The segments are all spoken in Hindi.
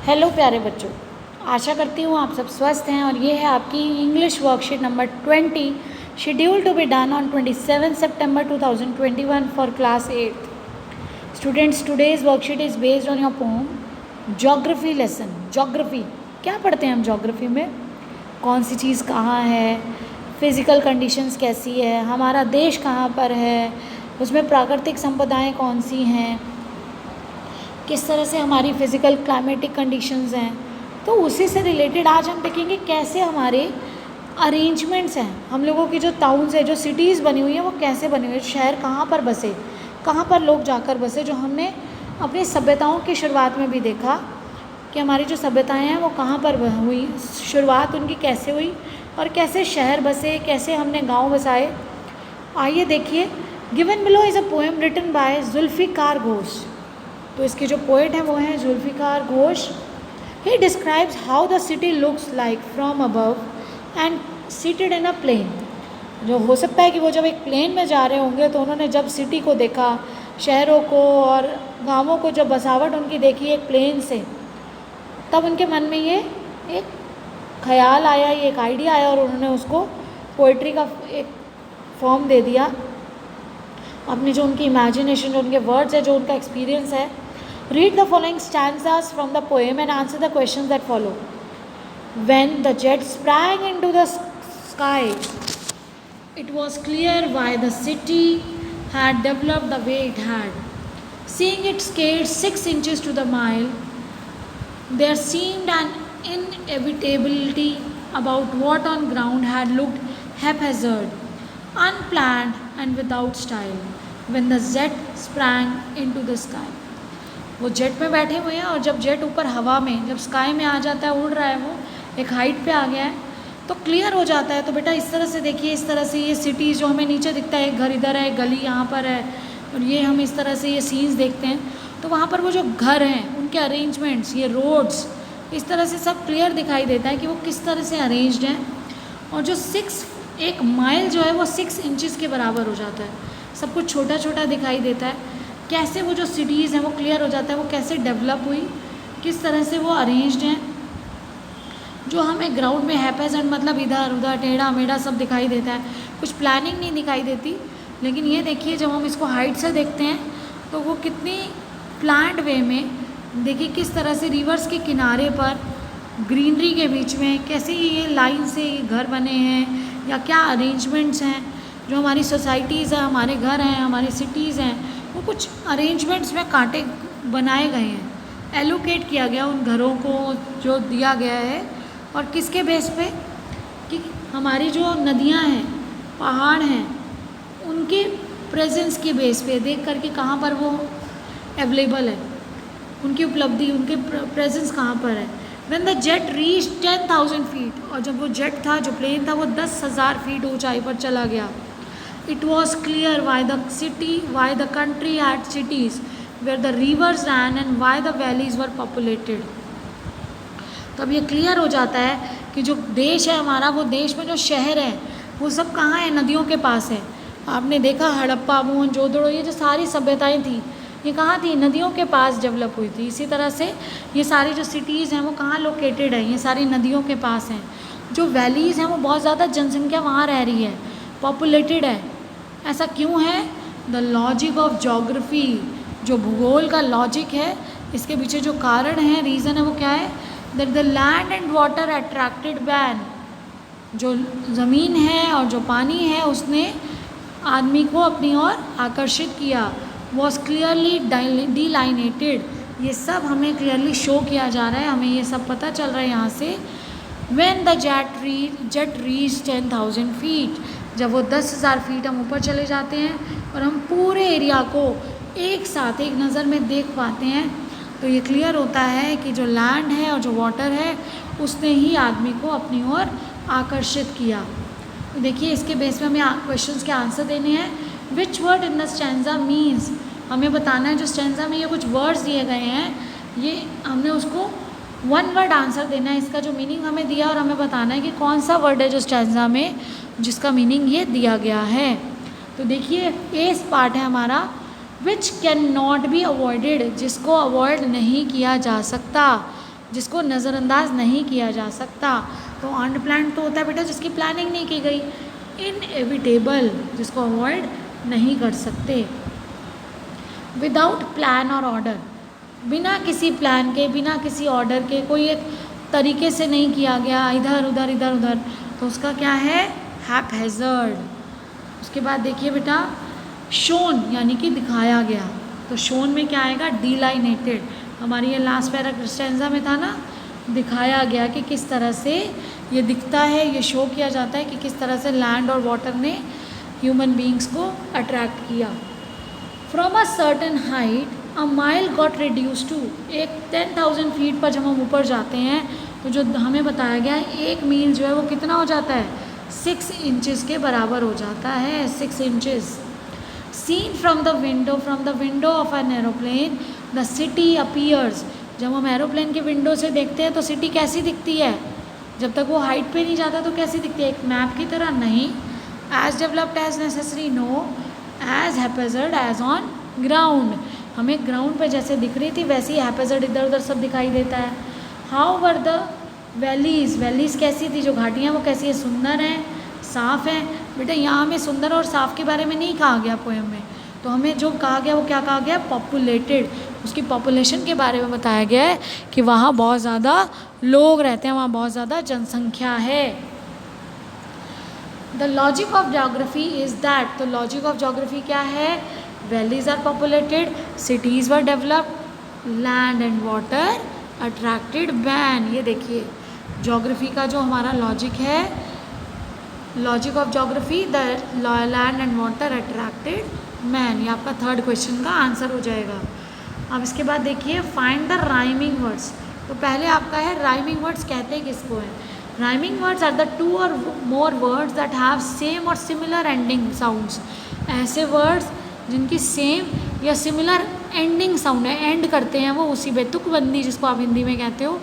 हेलो प्यारे बच्चों, आशा करती हूँ आप सब स्वस्थ हैं। और ये है आपकी English worksheet number 20 schedule to be done on 27 September 2021 for class 8th। Students, today's worksheet is based on your poem geography lesson. Geography क्या पढ़ते हैं हम? ज्योग्राफी में कौन सी चीज़ कहाँ है, फिज़िकल कंडीशंस कैसी है, हमारा देश कहाँ पर है, उसमें प्राकृतिक संपदाएँ कौन सी हैं, किस तरह से हमारी फ़िज़िकल क्लाइमेटिक कंडीशंस हैं। तो उसी से रिलेटेड आज हम देखेंगे कैसे हमारे अरेंजमेंट्स हैं, हम लोगों की जो टाउन्स है, जो सिटीज़ बनी हुई है, वो कैसे बनी हुई है, शहर कहाँ पर बसे, कहाँ पर लोग जाकर बसे। जो हमने अपनी सभ्यताओं की शुरुआत में भी देखा कि हमारी जो सभ्यताएं हैं वो कहाँ पर हुई, शुरुआत उनकी कैसे हुई और कैसे शहर बसे, कैसे हमने गाँव बसाए। आइए देखिए, given below is a poem written by Zulfikar Ghose. तो इसके जो पोएट हैं वो हैं Zulfikar Ghose. He describes how the city looks like from above and seated in a plain. जो हो सकता है कि वो जब एक प्लेन में जा रहे होंगे तो उन्होंने जब सिटी को देखा, शहरों को और गांवों को, जब बसावट उनकी देखी एक प्लेन से, तब उनके मन में ये एक ख्याल आया, ये एक आइडिया आया और उन्होंने उसको पोइट्री का एक फॉर्म दे दिया। अपनी जो उनकी इमेजिनेशन, जो उनके वर्ड्स है, जो उनका एक्सपीरियंस है। Read the following stanzas from the poem and answer the questions that follow. When the jet sprang into the sky, it was clear why the city had developed the way it had. Seeing it scaled 6 inches to the mile, there seemed an inevitability about what on ground had looked haphazard, unplanned and without style, when the jet sprang into the sky. वो जेट में बैठे हुए हैं और जब जेट ऊपर हवा में, जब स्काई में आ जाता है, उड़ रहा है, वो एक हाइट पे आ गया है तो क्लियर हो जाता है। तो बेटा इस तरह से देखिए, इस तरह से ये सिटीज़ जो हमें नीचे दिखता है, एक घर इधर है, एक गली यहाँ पर है, और ये हम इस तरह से ये सीन्स देखते हैं, तो वहाँ पर वो जो घर हैं, उनके अरेंजमेंट्स, ये रोड्स, इस तरह से सब क्लियर दिखाई देता है कि वो किस तरह से अरेंज्ड हैं। और जो 1 माइल जो है वो 6 इंचज़ के बराबर हो जाता है, सब कुछ छोटा छोटा दिखाई देता है। कैसे वो जो सिटीज़ हैं वो क्लियर हो जाता है, वो कैसे डेवलप हुई, किस तरह से वो अरेंज्ड हैं। जो हमें ग्राउंड में हैपेजेंट, मतलब इधर उधर टेढ़ा मेढ़ा सब दिखाई देता है, कुछ प्लानिंग नहीं दिखाई देती। लेकिन ये देखिए, जब हम इसको हाइट से देखते हैं तो वो कितनी प्लान्ड वे में, देखिए किस तरह से रिवर्स के किनारे पर ग्रीनरी के बीच में कैसे ये लाइन से ये घर बने हैं, या क्या अरेंजमेंट्स हैं। जो हमारी सोसाइटीज़ हैं, हमारे घर हैं, हमारी सिटीज़ हैं, वो कुछ अरेंजमेंट्स में कांटे बनाए गए हैं, एलोकेट किया गया उन घरों को, जो दिया गया है। और किसके बेस पे? कि हमारी जो नदियां हैं, पहाड़ हैं, उनके प्रेजेंस के बेस पे देख करके कहाँ पर वो अवेलेबल है, उनकी उपलब्धि, उनके प्रेजेंस कहाँ पर है। When the jet reach 10,000 feet, और जब वो जेट था, जो प्लेन था, वो 10,000 फीट ऊंचाई पर चला गया। It was clear why the country had cities where the rivers ran and why the valleys were populated. तो अब ये क्लियर हो जाता है कि जो देश है हमारा, वो देश में जो शहर है वो सब कहाँ है? नदियों के पास है। आपने देखा हड़प्पा, मोहनजोदड़ो, ये जो सारी सभ्यताएं थी, ये कहाँ थी? नदियों के पास डेवलप हुई थी। इसी तरह से ये सारी जो सिटीज़ हैं वो कहाँ लोकेटेड है? ये सारी नदियों के पास हैं। जो वैलीज़ हैं वो बहुत ज़्यादा जनसंख्या वहाँ रह रही है, पॉपुलेटेड है। ऐसा क्यों है? द लॉजिक ऑफ जोग्राफी, जो भूगोल का लॉजिक है, इसके पीछे जो कारण है, रीज़न है, वो क्या है? That the land and water attracted man, जो ज़मीन है और जो पानी है उसने आदमी को अपनी ओर आकर्षित किया। वॉज क्लियरली डिलाइनेटेड, ये सब हमें क्लियरली शो किया जा रहा है, हमें ये सब पता चल रहा है यहाँ से। When the jet reach 10,000 feet, जब वो 10,000 फीट हम ऊपर चले जाते हैं और हम पूरे एरिया को एक साथ एक नज़र में देख पाते हैं, तो ये क्लियर होता है कि जो लैंड है और जो वाटर है उसने ही आदमी को अपनी ओर आकर्षित किया। तो देखिए, इसके बेस पे हमें क्वेश्चंस के आंसर देने हैं। Which word in the stanza means, हमें बताना है जो स्टैंजा में ये कुछ वर्ड्स दिए गए हैं, ये हमने उसको 1 वर्ड आंसर देना है, इसका जो मीनिंग हमें दिया, और हमें बताना है कि कौन सा वर्ड है जो स्टैंजा में जिसका मीनिंग ये दिया गया है। तो देखिए, ए पार्ट है हमारा, which can not be avoided, जिसको अवॉइड नहीं किया जा सकता। जिसको नज़रअंदाज नहीं किया जा सकता। तो अनप्लान्ड तो होता है बेटा जिसकी प्लानिंग नहीं की गई। इनएविटेबल जिसको अवॉइड नहीं कर सकते। विदाउट प्लान और ऑर्डर, बिना किसी प्लान के, बिना किसी ऑर्डर के, कोई एक तरीके से नहीं किया गया, इधर उधर इधर उधर, तो उसका क्या है, हैपहैज़र्ड। उसके बाद देखिए बेटा शोन यानी कि दिखाया गया, तो शोन में क्या आएगा, डिलाइनेटेड। हमारी ये लास्ट पैराग्राफ में था ना, दिखाया गया कि किस तरह से ये दिखता है, ये शो किया जाता है कि किस तरह से लैंड और वाटर ने ह्यूमन बींग्स को अट्रैक्ट किया। From a certain height a mile got reduce to, एक 10,000 फीट पर जब हम ऊपर जाते हैं तो जो हमें बताया गया है 1 मील जो है वो कितना हो जाता है, 6 इंचज़ के बराबर हो जाता है, 6 inches. Seen from the window of an aeroplane the city appears, जब हम एरोप्लेन के विंडो से देखते हैं तो सिटी कैसी दिखती है, जब तक वो हाइट पे नहीं जाता तो कैसी दिखती है, एक मैप की तरह नहीं, as developed as necessary, no, as haphazard as on ground, हमें ग्राउंड पे जैसे दिख रही थी वैसे ही हैपहैज़र्ड इधर उधर सब दिखाई देता है। हाउ वर द वैलीज़ कैसी थी, जो घाटियाँ वो कैसी है, सुंदर हैं, साफ़ हैं। बेटा यहाँ हमें सुंदर और साफ़ के बारे में नहीं कहा गया पोएम में, तो हमें जो कहा गया वो क्या कहा गया, पॉपुलेटेड, उसकी पॉपुलेशन के बारे में बताया गया है कि वहाँ बहुत ज़्यादा लोग रहते हैं, वहाँ बहुत ज़्यादा जनसंख्या है। The logic of geography is that, तो लॉजिक ऑफ ज्योग्राफी क्या है, valleys are populated, cities were developed, land and water attracted man. ये देखिए ज्योग्राफी का जो हमारा लॉजिक है, logic of geography, the land and water attracted man, ये आपका 3rd क्वेश्चन का आंसर हो जाएगा। अब इसके बाद देखिए फाइंड द राइमिंग वर्ड्स, तो पहले आपका है राइमिंग वर्ड्स कहते किसको हैं। Rhyming words are the 2 or more words that have same or similar ending sounds, ऐसे वर्ड्स जिनकी सेम या सिमिलर एंडिंग साउंड है, एंड करते हैं वो उसी पे, तुकबंदी जिसको आप हिंदी में कहते हो।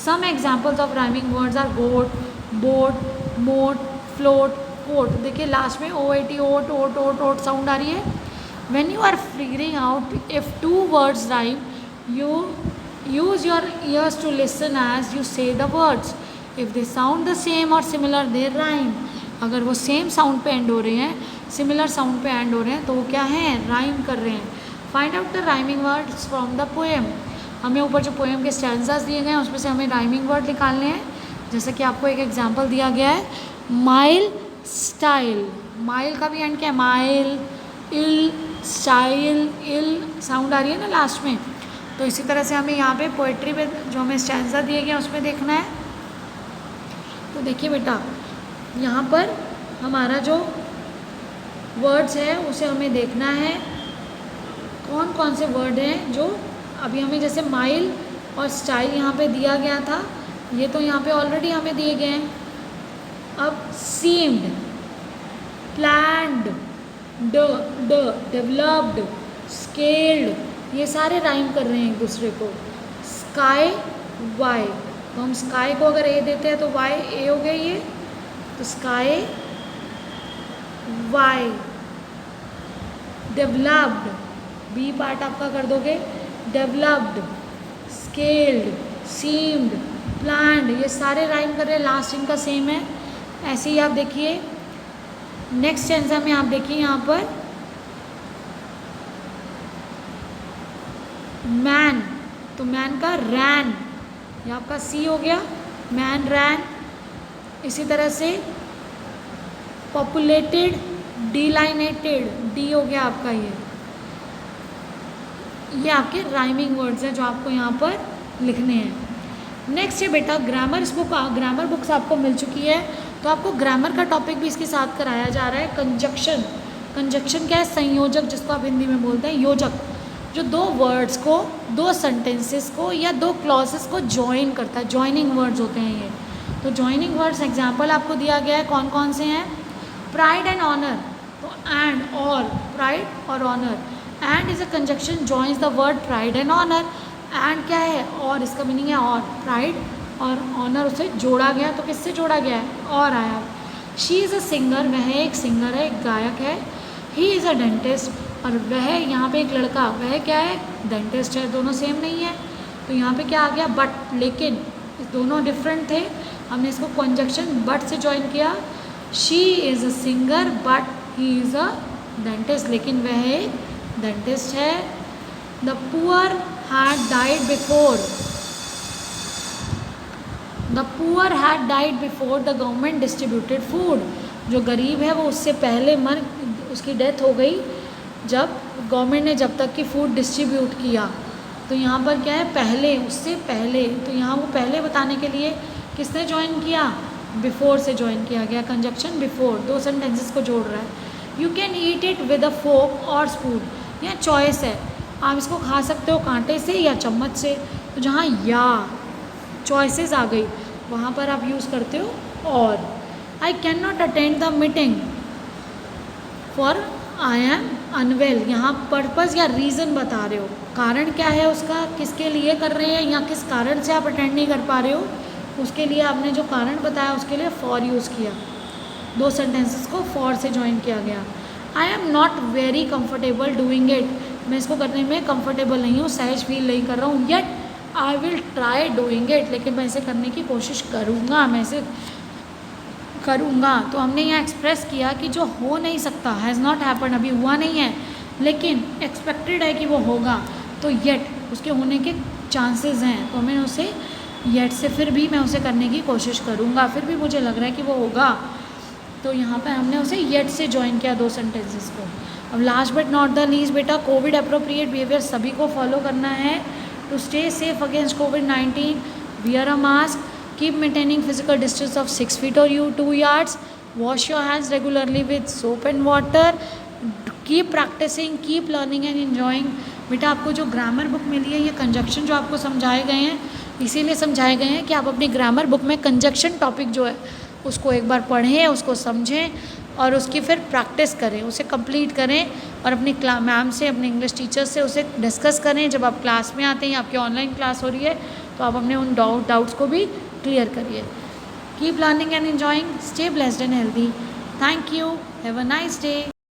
Some examples of rhyming words are goat, boat, moat, float, coat. देखिए लास्ट में OAT, oat, oat, oat, oat sound आ रही है। When you are figuring out if 2 words rhyme, you use your ears to listen as you say the words. If they sound the same or similar, they rhyme. अगर वो सेम साउंड पे एंड हो रहे हैं, सिमिलर साउंड पे एंड हो रहे हैं, तो वो क्या हैं, राइम कर रहे हैं। Find out the rhyming words from the poem, हमें ऊपर जो पोएम के स्टैंजास दिए गए हैं उसमें से हमें राइमिंग वर्ड निकालने हैं। जैसे कि आपको एक एग्जांपल दिया गया है, माइल स्टाइल, माइल का भी एंड क्या है, माइल, इल, स्टाइल, इल साउंड आ रही है ना लास्ट में, तो इसी तरह से हमें यहाँ पे पोएट्री पे जो हमें स्टैंजा दिए गए हैं उसमें देखना है। तो देखिए बेटा यहाँ पर हमारा जो वर्ड्स है उसे हमें देखना है, कौन कौन से वर्ड हैं जो अभी हमें, जैसे माइल और स्टाइल यहाँ पे दिया गया था, ये तो यहाँ पे ऑलरेडी हमें दिए गए हैं। अब सीम्ड, प्लान्ड, डेवलप्ड, स्केल्ड, ये सारे राइम कर रहे हैं एक दूसरे को। स्काई, वाई, तो हम स्काई को अगर ए देते हैं तो वाई ए हो गया ये, तो sky Y. Developed, B part आपका कर दोगे, डेवलप्ड, स्केल्ड, सीम्ड, प्लान्ड, ये सारे राइम कर रहे हैं, लास्ट इनका सेम है। ऐसे ही आप देखिए नेक्स्ट स्टेंजा में, आप देखिए यहाँ पर मैन, तो मैन का रैन, ये आपका सी हो गया, मैन रैन। इसी तरह से पॉपुलेटेड, डिलाइनेटेड, डी हो गया आपका ये आपके राइमिंग वर्ड्स हैं जो आपको यहाँ पर लिखने हैं। नेक्स्ट है बेटा ग्रामर बुक, ग्रामर बुक्स आपको मिल चुकी है, तो आपको ग्रामर का टॉपिक भी इसके साथ कराया जा रहा है। कंजक्शन, कंजक्शन क्या है, संयोजक, जिसको आप हिंदी में बोलते हैं योजक, जो 2 वर्ड्स को, 2 सेंटेंसेस को या 2 क्लॉजेस को ज्वाइन करता है, ज्वाइनिंग वर्ड्स होते हैं ये। तो ज्वाइनिंग वर्ड्स एग्जाम्पल आपको दिया गया है, कौन कौन से हैं, प्राइड एंड ऑनर, तो एंड और, प्राइड और honour. And is a conjunction joins the word pride and honour. And क्या है, और, इसका मीनिंग है और, प्राइड और ऑनर उसे जोड़ा गया, तो किससे जोड़ा गया है, और आया। शी इज़ अ सिंगर, वह एक सिंगर है, एक गायक है। ही इज़ अ डेंटिस्ट, और वह यहाँ पे एक लड़का, वह क्या है, डेंटिस्ट है, दोनों सेम नहीं है। तो यहाँ पे क्या आ गया बट, लेकिन दोनों डिफरेंट थे, हमने इसको कंजक्शन बट से ज्वाइन किया। She is a singer but he is a dentist, लेकिन वह एक डेंटिस्ट है। The poor had died before, the poor had died before the government distributed food, जो गरीब है वो उससे पहले उसकी डेथ हो गई जब गवर्नमेंट ने जब तक कि फूड डिस्ट्रीब्यूट किया। तो यहाँ पर क्या है पहले, उससे पहले, तो यहाँ वो पहले बताने के लिए किसने ज्वाइन किया, बिफोर से ज्वाइन किया गया, कंजक्शन बिफोर, दो सेंटेंसेस को जोड़ रहा है। You can eat it with a fork और स्पून, यह चॉइस है, आप इसको खा सकते हो कांटे से या चम्मच से। तो जहाँ या चॉइसेस आ गई वहाँ पर आप यूज़ करते हो और। I can not attend the meeting for I am unwell, यहाँ पर्पज़ या रीज़न बता रहे हो, कारण क्या है उसका, किसके लिए कर रहे हैं या किस कारण से आप अटेंड नहीं कर पा रहे हो, उसके लिए आपने जो कारण बताया उसके लिए फॉर यूज़ किया, दो सेंटेंसेस को फॉर से ज्वाइन किया गया। I am not very comfortable doing it, मैं इसको करने में कंफर्टेबल नहीं हूँ, सहज फील नहीं कर रहा हूँ। Yet I will try doing it, लेकिन मैं इसे करने की कोशिश करूँगा, मैं इसे करूँगा। तो हमने यहाँ एक्सप्रेस किया कि जो हो नहीं सकता, हैज़ नॉट हैपन, अभी हुआ नहीं है, लेकिन एक्सपेक्टेड है कि वो होगा, तो येट उसके होने के चांसेस हैं, तो मैं उसे येट से फिर भी मैं उसे करने की कोशिश करूँगा, फिर भी मुझे लग रहा है कि वो होगा, तो यहाँ पर हमने उसे येट से ज्वाइन किया दो सेंटेंसेस को। अब last but not the least बेटा, कोविड अप्रोप्रिएट बिहेवियर सभी को फॉलो करना है। टू स्टे सेफ अगेंस्ट कोविड-19, wear a mask, keep maintaining physical distance of 6 feet or 2 yards, wash your hands regularly with soap and water, keep practicing, keep learning and enjoying। बेटा आपको जो ग्रामर बुक मिली है, ये कंजक्शन जो आपको समझाए गए हैं इसीलिए समझाए गए हैं कि आप अपनी ग्रामर बुक में कंजक्शन टॉपिक जो है उसको एक बार पढ़ें, उसको समझें और उसकी फिर प्रैक्टिस करें, उसे कंप्लीट करें और अपनी मैम से, अपने इंग्लिश टीचर से उसे डिस्कस करें। जब आप क्लास में आते हैं या आपकी ऑनलाइन क्लास हो रही है तो आप अपने उन डाउट्स को भी क्लियर करिए। Keep learning and enjoying, stay blessed and healthy. Thank you, have a nice day.